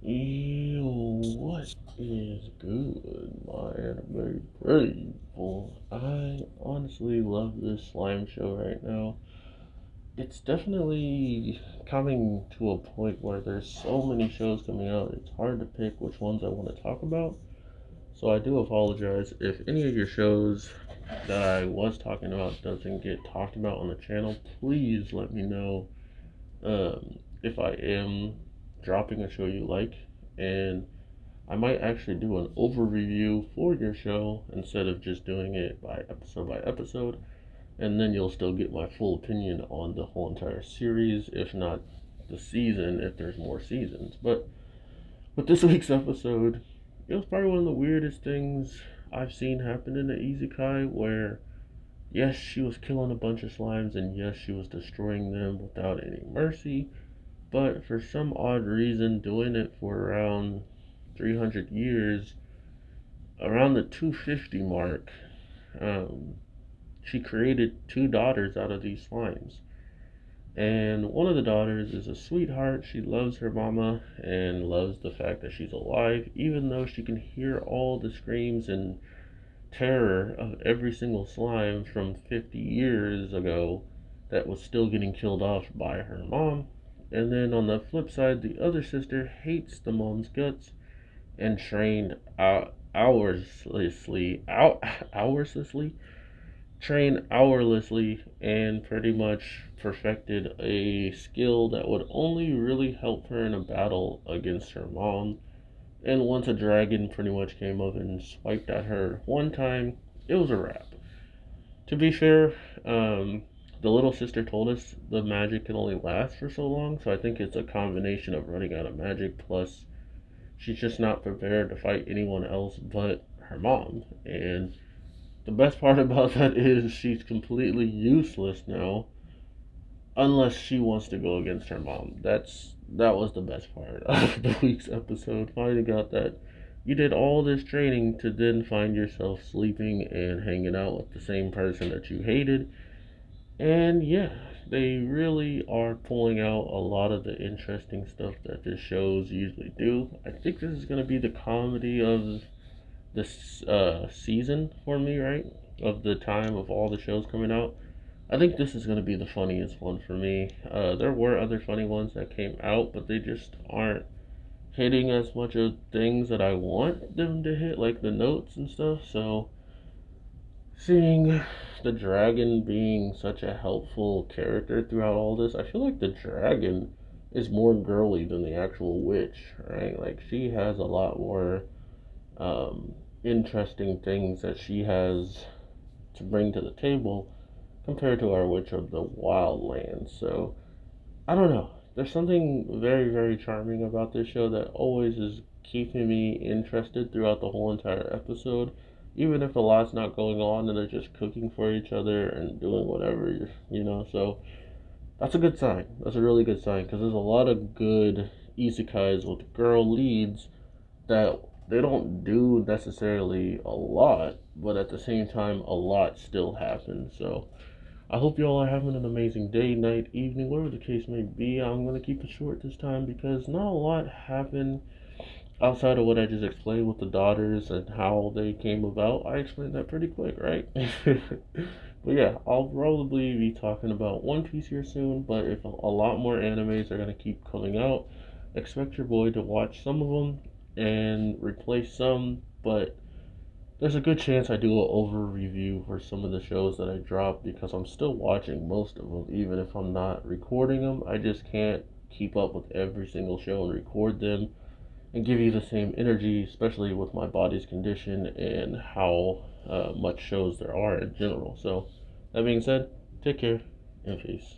Yo, what is good, my anime people? I honestly love this slime show right now. It's definitely coming to a point where there's so many shows coming out, it's hard to pick which ones I want to talk about. So I do apologize if any of your shows that I was talking about doesn't get talked about on the channel. Please let me know if I am dropping a show you like, and I might actually do an over review for your show instead of just doing it by episode, and then you'll still get my full opinion on the whole entire series, if not the season, if there's more seasons. But with this week's episode, it was probably one of the weirdest things I've seen happen in the Isekai, where yes, she was killing a bunch of slimes, and yes, she was destroying them without any mercy, but for some odd reason, doing it for around 300 years, around the 250 mark, um, she created two daughters out of these slimes. And one of the daughters is a sweetheart. She loves her mama and loves the fact that she's alive, even though she can hear all the screams and terror of every single slime from 50 years ago that was still getting killed off by her mom. And then on the flip side, the other sister hates the mom's guts and trained hourlessly, trained hourlessly, and pretty much perfected a skill that would only really help her in a battle against her mom. And once a dragon pretty much came up and swiped at her one time, it was a wrap. To be fair, the little sister told us the magic can only last for so long, so I think it's a combination of running out of magic plus she's just not prepared to fight anyone else but her mom. And the best part about that is she's completely useless now, unless she wants to go against her mom. That was the best part of the week's episode. Finding out that you did all this training to then find yourself sleeping and hanging out with the same person that you hated. And yeah, they really are pulling out a lot of the interesting stuff that the shows usually do. I think this is going to be the comedy of this season for me, right? Of the time of all the shows coming out. I think this is going to be the funniest one for me. There were other funny ones that came out, but they just aren't hitting as much of things that I want them to hit, like the notes and stuff. So, seeing the dragon being such a helpful character throughout all this, I feel like the dragon is more girly than the actual witch, right? Like, she has a lot more interesting things that she has to bring to the table compared to our Witch of the Wildlands. So I don't know. There's something very, very charming about this show that always is keeping me interested throughout the whole entire episode. Even if a lot's not going on and they're just cooking for each other and doing whatever, So that's a good sign. That's a really good sign because there's a lot of good isekais with girl leads that they don't do necessarily a lot, but at the same time, a lot still happens. So I hope you all are having an amazing day, night, evening, whatever the case may be. I'm going to keep it short this time because not a lot happened outside of what I just explained with the daughters and how they came about. I explained that pretty quick, right? But yeah, I'll probably be talking about One Piece here soon, but if a lot more animes are going to keep coming out, expect your boy to watch some of them and replace some, but there's a good chance I do an over review for some of the shows that I dropped because I'm still watching most of them, even if I'm not recording them. I just can't keep up with every single show and record them and give you the same energy, especially with my body's condition and how much shows there are in general. So, that being said, take care and peace.